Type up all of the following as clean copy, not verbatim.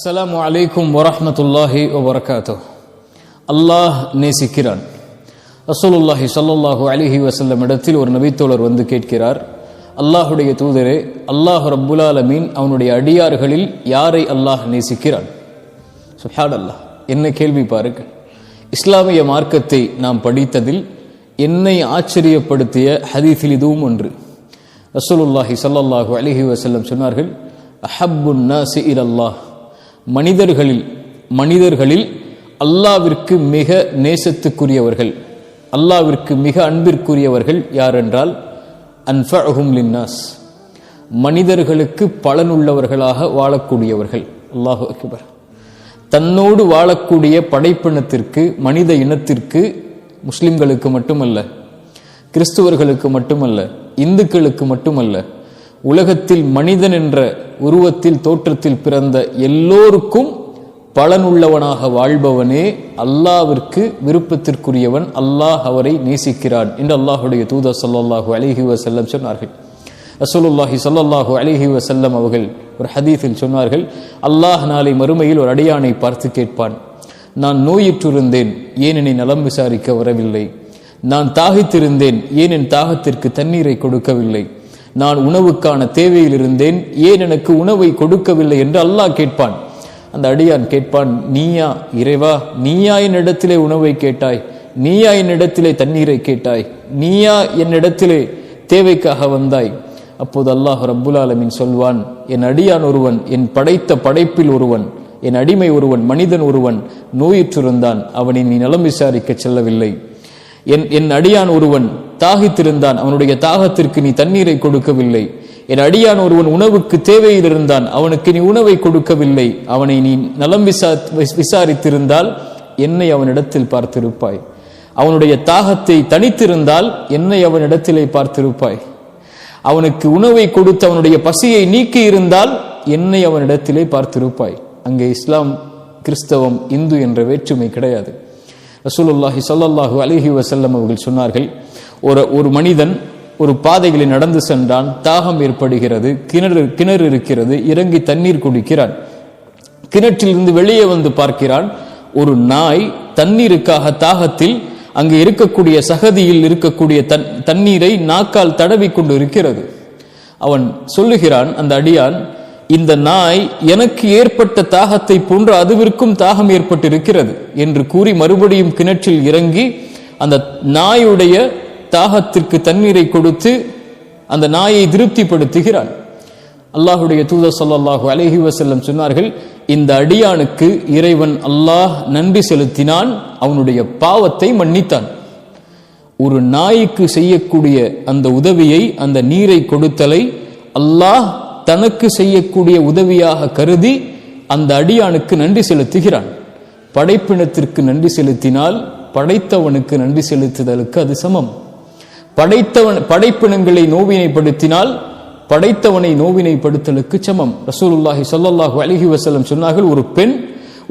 அஸ்ஸலாமு அலைக்கும் வரஹ்மத்துல்லாஹி வபரகாத்துஹ். அல்லாஹ் நேசிக்கிறான். ரசூலுல்லாஹி ஸல்லல்லாஹு அலைஹி வஸல்லம் இடத்தில் ஒரு நபித்தோழர் வந்து கேட்கிறார், அல்லாஹுடைய தூதரே, அல்லாஹ் ரப்புல் ஆலமீன் அவனுடைய அடியார்களில் யாரை அல்லாஹ் நேசிக்கிறான்? சுப்ஹானல்லாஹ், என்ன கேள்வி பாருங்கள். இஸ்லாமிய மார்க்கத்தை நாம் படித்ததில் என்னை ஆச்சரியப்படுத்திய ஹதீஸில் இதுவும் ஒன்று. ரசூலுல்லாஹி ஸல்லல்லாஹு அலைஹி வஸல்லம் சொன்னார்கள், அஹப்புன் நாஸி இலல்லாஹ், மனிதர்களில் அல்லாவிற்கு மிக நேசத்துக்குரியவர்கள், அல்லாவிற்கு மிக அன்பிற்குரியவர்கள் யார் என்றால் அன்ஃபஅஹும் லின்னாஸ், மனிதர்களுக்கு பலனுள்ளவர்களாக வாழக்கூடியவர்கள். அல்லாஹு அக்பர். தன்னோடு வாழக்கூடிய படைப்பினத்திற்கு, மனித இனத்திற்கு, முஸ்லிம்களுக்கு மட்டுமல்ல, கிறிஸ்துவர்களுக்கு மட்டுமல்ல, இந்துக்களுக்கு மட்டுமல்ல, உலகத்தில் மனிதன் என்ற உருவத்தில் தோற்றத்தில் பிறந்த எல்லோருக்கும் பலனுள்ளவனாக வாழ்பவனே அல்லாவிற்கு விருப்பத்திற்குரியவன், அல்லாஹ் அவரை நேசிக்கிறான் என்று அல்லாஹுடைய தூதர் ஸல்லல்லாஹு அலைஹி வஸல்லம் சொன்னார்கள். ரசூலுல்லாஹி ஸல்லல்லாஹு அலைஹி வஸல்லம் அவர்கள் ஒரு ஹதீஸில் சொன்னார்கள், அல்லாஹ் நாளை மறுமையில் ஒரு அடியானை பார்த்து கேட்பான், நான் நோயுற்றிருந்தேன், ஏன் என்னை நலம் விசாரிக்க வரவில்லை? நான் தாகித்திருந்தேன், ஏன் என் தாகத்திற்கு தண்ணீரை கொடுக்கவில்லை? நான் உணவுக்கான தேவையில் இருந்தேன், ஏன் எனக்கு உணவை கொடுக்கவில்லை என்று அல்லாஹ் கேட்பான். அந்த அடியான் கேட்பான், நீயா இறைவா, நீயா என்னிடத்திலே உணவை கேட்டாய்? நீயா என்னிடத்திலே தண்ணீரை கேட்டாய்? நீயா என்னிடத்திலே தேவைக்காக வந்தாய்? அப்போது அல்லாஹ் ரப்புல் ஆலமீன் சொல்வான், என் அடியான் ஒருவன், என் படைத்த படைப்பில் ஒருவன், என் அடிமை ஒருவன், மனிதன் ஒருவன் நோயுற்றிருந்தான், அவனை நீ நலம் விசாரிக்க செல்லவில்லை. என் அடியான் ஒருவன் தாகித்திருந்தான், அவனுடைய தாகத்திற்கு நீ தண்ணீரை கொடுக்கவில்லை. என் அடியான் ஒருவன் உணவுக்கு தேவையில் இருந்தான், அவனுக்கு நீ உணவை கொடுக்கவில்லை. அவனை நீ நலம் விசாரித்திருந்தால் என்னை அவனிடத்தில் பார்த்திருப்பாய். அவனுடைய தாகத்தை தனித்திருந்தால் என்னை அவனிடத்திலே பார்த்திருப்பாய். அவனுக்கு உணவை கொடுத்து அவனுடைய பசியை நீக்கி இருந்தால் என்னை அவனிடத்திலே பார்த்திருப்பாய். அங்கே இஸ்லாம், கிறிஸ்தவம், இந்து என்ற வேற்றுமை கிடையாது. ரசூலுல்லாஹி ஸல்லல்லாஹு அலைஹி வஸல்லம் அவர்கள் சொன்னார்கள், ஒரு மனிதன் ஒரு பாதைகளில் நடந்து சென்றான், தாகம் ஏற்படுகிறது, கிணறு இருக்கிறது, இறங்கி தண்ணீர் குடிக்கிறான். கிணற்றிலிருந்து வெளியே வந்து பார்க்கிறான், ஒரு நாய் தண்ணீருக்காக தாகத்தில் அங்கே இருக்கக்கூடிய சகதியில் இருக்கக்கூடிய தண்ணீரை நாக்கால் தடவி கொண்டு இருக்கிறது. அவன் சொல்லுகிறான், அந்த அடியான், இந்த நாய் எனக்கு ஏற்பட்ட தாகத்தை போன்று அதுவிற்கும் தாகம் ஏற்பட்டிருக்கிறது என்று கூறி மறுபடியும் கிணற்றில் இறங்கி அந்த நாயுடைய தாகத்திற்கு தண்ணீரை கொடுத்து அந்த நாயை திருப்திப்படுத்துகிறான். அல்லாஹுடைய தூதர் ஸல்லல்லாஹு அலைஹி வஸல்லம் சொன்னார்கள், இந்த அடியானுக்கு இறைவன் அல்லாஹ் நன்றி செலுத்தினான், அவனுடைய பாவத்தை மன்னித்தான். ஒரு நாய்க்கு செய்யக்கூடிய அந்த உதவியை, அந்த நீரை கொடுத்தலை அல்லாஹ் தனக்கு செய்யக்கூடிய உதவியாக கருதி அந்த அடியானுக்கு நன்றி செலுத்துகிறான். படைப்பினத்திற்கு நன்றி செலுத்தினால் படைத்தவனுக்கு நன்றி செலுத்துதலுக்கு அது சமம். படைப்பினங்களை நோவினைப்படுத்தினால் படைத்தவனை நோவினைப்படுத்தலுக்கு சமம். ரசூலுல்லாஹி ஸல்லல்லாஹு அலைஹி வஸல்லம் சொன்னார்கள், ஒரு பெண்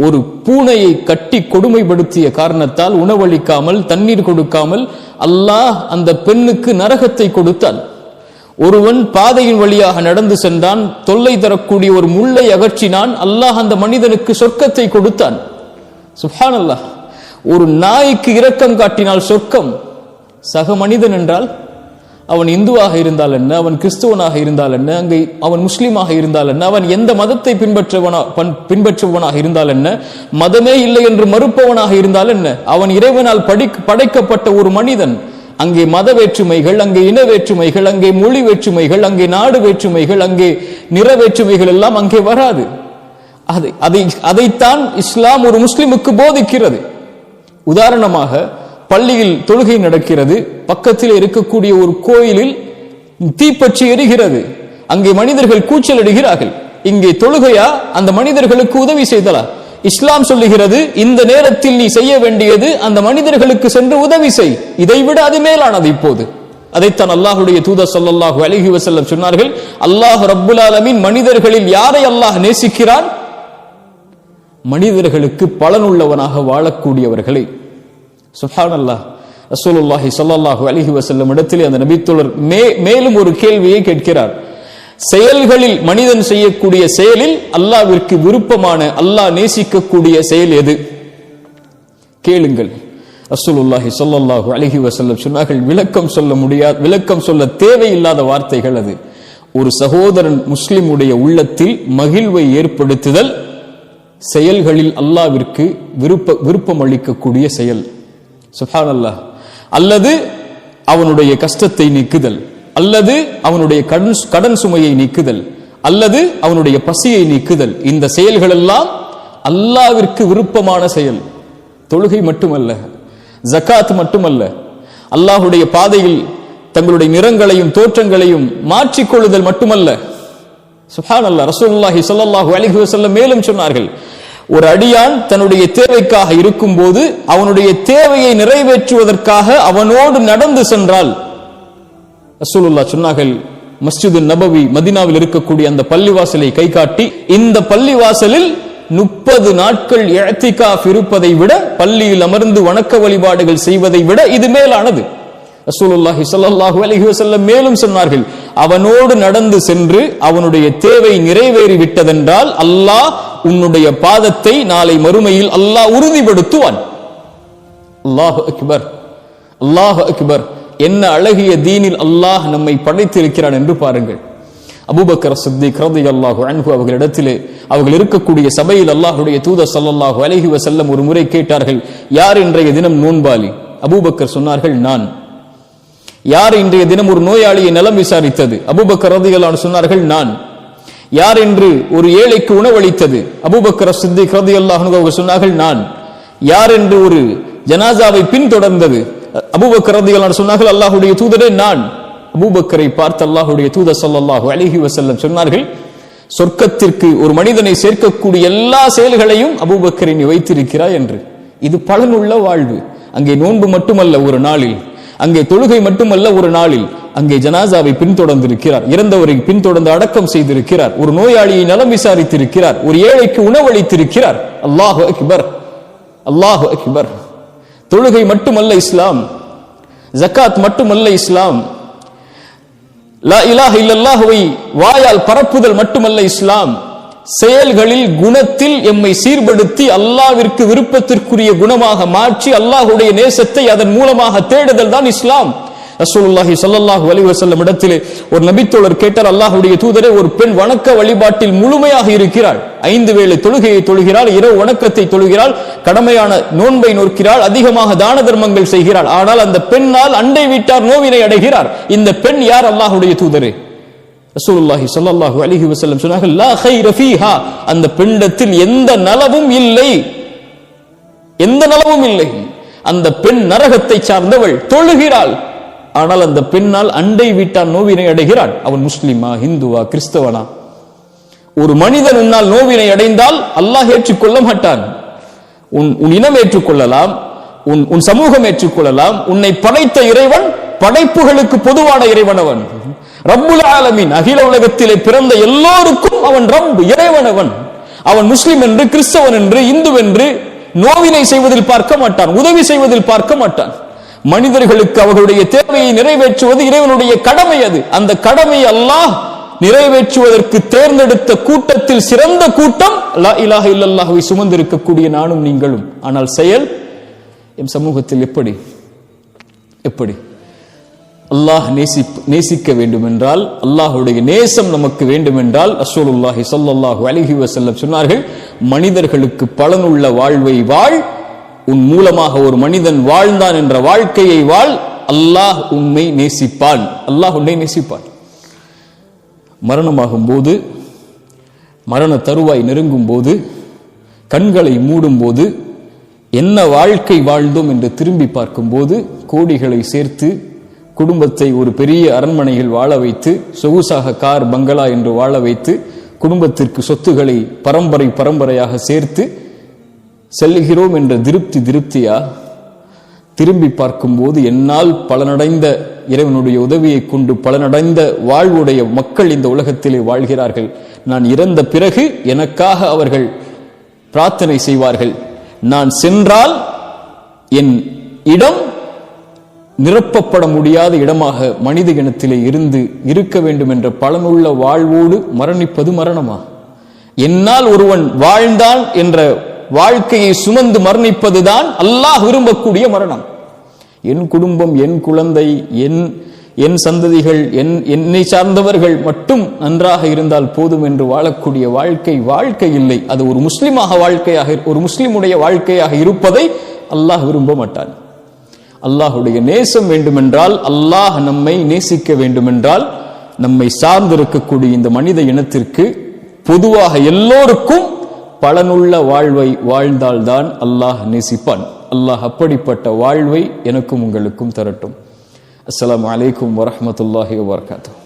ஒரு பூனையை கட்டி கொடுமைப்படுத்திய காரணத்தால் உணவளிக்காமல் தண்ணீர் கொடுக்காமல் அல்லாஹ் அந்த பெண்ணுக்கு நரகத்தை கொடுத்தான். ஒருவன் பாதையின் வழியாக நடந்து சென்றான், தொல்லை தரக்கூடிய ஒரு முள்ளை அகற்றினான், அல்லாஹ் அந்த மனிதனுக்கு சொர்க்கத்தை கொடுத்தான். சுப்ஹானல்லாஹ். ஒரு நாய்க்கு இரக்கம் காட்டினால் சொர்க்கம். சக மனிதன் என்றால் அவன் இந்துவாக இருந்தால் என்ன, அவன் கிறிஸ்துவனாக இருந்தால் என்ன, அங்கே அவன் முஸ்லீமாக இருந்தால் என்ன, அவன் எந்த மதத்தை பின்பற்றுபவனாக இருந்தால் என்ன, மதமே இல்லை என்று மறுப்பவனாக இருந்தால் என்ன, அவன் இறைவனால் படைக்கப்பட்ட ஒரு மனிதன். அங்கே மத வேற்றுமைகள், அங்கே இன வேற்றுமைகள், அங்கே மொழி வேற்றுமைகள், அங்கே நாடு வேற்றுமைகள், அங்கே நிற வேற்றுமைகள் எல்லாம் அங்கே வராது. அதைத்தான் இஸ்லாம் ஒரு முஸ்லிமுக்கு போதிக்கிறது. உதாரணமாக, பள்ளியில் தொழுகை நடக்கிறது, பக்கத்தில் இருக்கக்கூடிய ஒரு கோயிலில் தீப்பற்றி எரிகிறது, அங்கே மனிதர்கள் கூச்சலிடுகிறார்கள். இங்கே தொழுகையா, அந்த மனிதர்களுக்கு உதவி செய்தலா? இஸ்லாம் சொல்லுகிறது, இந்த நேரத்தில் நீ செய்ய வேண்டியது அந்த மனிதர்களுக்கு சென்று உதவி செய், இதைவிட அது மேலானது. இப்போது அதைத்தான் அல்லாஹுடைய தூதர் ஸல்லல்லாஹு அலைஹி வஸல்லம் சொன்னார்கள், அல்லாஹ் ரப்புல் ஆலமீன் மனிதர்களில் யாரை அல்லாஹ் நேசிக்கிறான்? மனிதர்களுக்கு பலனுள்ளவனாக வாழக்கூடியவர்களை. சுப்ஹானல்லாஹ். ரசூலுல்லாஹி ஸல்லல்லாஹு அலைஹி வஸல்லம் இடத்திலே அந்த நபித்தோழர் மேலும் ஒரு கேள்வியை கேட்கிறார், செயல்களில் மனிதன் செய்யக்கூடிய செயலில் அல்லாஹ்விற்கு விருப்பமான, அல்லாஹ் நேசிக்கக்கூடிய செயல் எது? கேளுங்கள். ரசூலுல்லாஹி ஸல்லல்லாஹு அலைஹி வஸல்லம் சொன்னார்கள், விளக்கம் சொல்ல முடியாது, விளக்கம் சொல்ல தேவையில்லாத வார்த்தைகள் அது. ஒரு சகோதரன் முஸ்லிமுடைய உள்ளத்தில் மகிழ்வை ஏற்படுத்துதல் செயல்களில் அல்லாஹ்விற்கு விருப்பம் அளிக்கக்கூடிய செயல். சுப்ஹானல்லாஹ். அல்லது அவனுடைய கஷ்டத்தை நீக்குதல், அல்லது அவனுடைய கடன் சுமையை நீக்குதல், அல்லது அவனுடைய பசியை நீக்குதல். இந்த செயல்கள் எல்லாம் அல்லாஹ்விற்கு விருப்பமான செயல். தொழுகை மட்டுமல்ல, ஜகாத் மட்டுமல்ல, அல்லாஹ்வுடைய பாதையில் தங்களுடைய நிறங்களையும் தோற்றங்களையும் மாற்றிக்கொள்ளுதல் மட்டுமல்ல. சுப்ஹானல்லாஹ். ரசூலுல்லாஹி ஸல்லல்லாஹு அலைஹி வஸல்லம் மேலும் சொன்னார்கள், ஒரு அடியான் தன்னுடைய தேவைக்காக இருக்கும் போது அவனுடைய தேவையை நிறைவேற்றுவதற்காக அவனோடு நடந்து சென்றால், ரசூலுல்லாஹ் சொன்னார்கள், மஸ்ஜிது நபவி மதீனாவில் இருக்கக்கூடிய அந்த பள்ளிவாசலை கை காட்டி, இந்த பள்ளிவாசலில் 30 நாட்கள் இஅ்திகாஃப் இருப்பதை விட, பள்ளியில் அமர்ந்து வணக்க வழிபாடுகள் செய்வதை விட இது மேலானது. ரசூலுல்லாஹி ஸல்லல்லாஹு அலைஹி வஸல்லம் மேலும் சொன்னார்கள், அவனோடு நடந்து சென்று அவனுடைய தேவை நிறைவேறி விட்டதென்றால் அல்லாஹ் உன்னுடைய பாதத்தை நாளை மறுமையில் அல்லாஹ் உறுதிப்படுத்துவான். அல்லாஹு அக்பர், அல்லாஹு அக்பர். என்ன அழகிய தீனில் அல்லாஹ் நம்மை படைத்திருக்கிறான் என்று பாருங்கள். அபூபக்கர் சித்திக் ரலியல்லாஹு அன்ஹு அவர்களிடத்திலே, அவர்கள் இருக்கக்கூடிய சபையில் அல்லாஹ்வுடைய தூதர் ஸல்லல்லாஹு அலைஹி வஸல்லம் ஒரு முறை கேட்டார்கள், யார் இன்றைய தினம் நோன்பாளி? அபூபக்கர் சொன்னார்கள், நான். யார் இன்றைய தினம் ஒரு நோயாளியை நலம் விசாரித்தது? அபூபக்கர் ரலியல்லாஹு அன்ஹு சொன்னார்கள், நான். யார் என்று ஒரு ஏழைக்கு உணவளித்தது? அபூபக்கர் சித்திக் ரலியல்லாஹு அன்ஹு அவர்கள் சொன்னார்கள், நான். யார் என்று ஒரு ஜனாசாவை பின்தொடர்ந்தது? அபூபக்கர் ரலியல்லாஹு அன்ஹு சொன்னார்கள், அல்லாஹ்வுடைய தூதரே, நான். அபூபக்கரை பார்த்து அல்லாஹ்வுடைய தூதர் ஸல்லல்லாஹு அலைஹி வஸல்லம் சொன்னார்கள், சொர்க்கத்திற்கு ஒரு மனிதனை சேர்க்கக்கூடிய எல்லா செயல்களையும் அபூபக்கரை நீ வைத்திருக்கிறாய் என்று. இது பலனுள்ள வாழ்வு. அங்கே நோன்பு மட்டுமல்ல ஒரு நாளில், அங்கே தொழுகை மட்டுமல்ல ஒரு நாளில், அங்கே ஜனாசாவை பின்தொடர்ந்திருக்கிறார், இறந்தவரை பின்தொடர்ந்து அடக்கம் செய்திருக்கிறார், ஒரு நோயாளியை நலம் விசாரித்திருக்கிறார், ஒரு ஏழைக்கு உணவளித்திருக்கிறார். அல்லாஹு அக்பர், அல்லாஹு அக்பர். தொழுகை மட்டுமல்ல இஸ்லாம், ஜகாத் மட்டுமல்ல இஸ்லாம், லா இலாஹ இல்லல்லாஹ்வை வாயால் பரப்புதல் மட்டுமல்ல இஸ்லாம், செயல்களில் குணத்தில் எம்மை சீர்படுத்தி அல்லாஹ்விற்கு விருப்பத்திற்குரிய குணமாக மாற்றி அல்லாஹ்வுடைய நேசத்தை அதன் மூலமாக தேடுதல் தான் இஸ்லாம். ரசூலுல்லாஹி ஸல்லல்லாஹு அலைஹி வஸல்லம் இடத்திலே ஒரு நபித்தோழர் கேட்டார், அல்லாஹ்வுடைய தூதரே, ஒரு பெண் வணக்க வழிபாட்டில் முழுமையாக இருக்கிறாள், 5 வேளை தொழுகையை தொழுகிறாள், இரவு வணக்கத்தை தொழுகிறாள், கடமையான நோன்பை நோக்கிறாள், அதிகமாக தான தர்மங்கள் செய்கிறாள். ஆனால் அந்த பெண்ணால் அண்டை வீட்டார் நோவினை அடைகிறார். இந்த பெண் யார்? அல்லாஹ்வுடைய தூதரே. ரசூலுல்லாஹி ஸல்லல்லாஹு அலைஹி வஸல்லம் சொன்னார்கள், லா கைர ஃபீஹா, அந்த பெண்ணிடத்தில் எந்த நலவும் இல்லை, எந்த நலவும் இல்லை. அந்த பெண் நரகத்தை சார்ந்தவள், தொழுகிறாள், ஆனால் அந்த பெண்ணால் அண்டை வீட்டார் நோவினை அடைகிறாள். அவன் முஸ்லிமா, இந்துவா, கிறிஸ்தவனா? ஒரு மனிதன் உன்னால் நோவினை அடைந்தால் அல்லாஹ் ஏற்றுக்கொள்ள மாட்டான். உன் இனம் ஏற்றுக்கொள்ளலாம், உன் சமூகம் ஏற்றுக்கொள்ளலாம், உன்னை படைத்த இறைவன் படைப்புகளுக்கு பொதுவான இறைவன் அவன். ரப்புல் ஆலமீன், அகில உலகத்திலே பிறந்த எல்லோருக்கும் அவன் ரப், இறைவனவன். அவன் முஸ்லிம் என்று, கிறிஸ்தவன் என்று, இந்து என்று நோவினை செய்வதில் பார்க்க மாட்டான், உதவி செய்வதில் பார்க்க மாட்டான். மனிதர்களுக்கு அவர்களுடைய தேவையை நிறைவேற்றுவது இறைவனுடைய கடமை. அது அந்த கடமை அல்லாஹ் நிறைவேற்றுவதற்கு தேர்ந்தெடுத்த கூட்டத்தில் சிறந்த கூட்டம் லா இலாஹ இல்லல்லாஹ்வை சுமந்திருக்கக்கூடிய நானும் நீங்களும். ஆனால் செயல் எம் சமூகத்தில் எப்படி எப்படி? அல்லாஹ் நேசிக்க வேண்டும் என்றால், அல்லாஹ்வுடைய நேசம் நமக்கு வேண்டும் என்றால், ரசூலுல்லாஹி ஸல்லல்லாஹு அலைஹி வஸல்லம் சொன்னார்கள், மனிதர்களுக்கு பலனுள்ள வாழ்வை வாழ், உன் மூலமாக ஒரு மனிதன் வாழ்ந்தான் என்ற வாழ்க்கையை வாழ், அல்லாஹ் உன்னை நேசிப்பான், அல்லாஹ் உன்னை நேசிப்பான். மரணமாகும் போது, மரண தருவாய் நெருங்கும் போது, கண்களை மூடும் போது, என்ன வாழ்க்கை வாழ்ந்தோம் என்று திரும்பி பார்க்கும் போது, கோடிகளை சேர்த்து குடும்பத்தை ஒரு பெரிய அரண்மனையில் வாழ வைத்து, சொகுசாக கார் பங்களா என்று வாழ வைத்து, குடும்பத்திற்கு சொத்துக்களை பரம்பரையாக சேர்த்து செல்லுகிறோம் என்ற திருப்தியா? திரும்பி பார்க்கும்போது என்னால் பலனடைந்த, இறைவனுடைய உதவியை கொண்டு பலனடைந்த வாழ்வுடைய மக்கள் இந்த உலகத்திலே வாழ்கிறார்கள். நான் இறந்த பிறகு எனக்காக அவர்கள் பிரார்த்தனை செய்வார்கள். நான் சென்றால் என் இடம் நிரப்பப்பட முடியாத இடமாக மனித இனத்திலே இருந்து இருக்க வேண்டும் என்ற பலனுள்ள வாழ்வோடு மரணிப்பது மரணமா? என்னால் ஒருவன் வாழ்ந்தான் என்ற வாழ்க்கையை சுமந்து மரணிப்பதுதான் அல்லாஹ் விரும்பக்கூடிய மரணம். என் குடும்பம், என் குழந்தை, என் சந்ததிகள், என்னை சார்ந்தவர்கள் மட்டும் நன்றாக இருந்தால் போதும் என்று வாழக்கூடிய வாழ்க்கை இல்லை. அது ஒரு ஒரு முஸ்லிமுடைய வாழ்க்கையாக இருப்பதை அல்லாஹ் விரும்ப மாட்டான். அல்லாஹுடைய நேசம் வேண்டுமென்றால், அல்லாஹ் நம்மை நேசிக்க வேண்டுமென்றால், நம்மை சார்ந்திருக்கக்கூடிய இந்த மனித இனத்திற்கு பொதுவாக எல்லோருக்கும் பலனுள்ள வாழ்வை வாழ்ந்தால்தான் அல்லாஹ் நேசிப்பான். அல்லாஹ் அப்படிப்பட்ட வாழ்வை எனக்கும் உங்களுக்கும் தரட்டும். அஸ்ஸலாமு அலைக்கும் வரஹ்மத்துல்லாஹி வபரகாத்துஹு.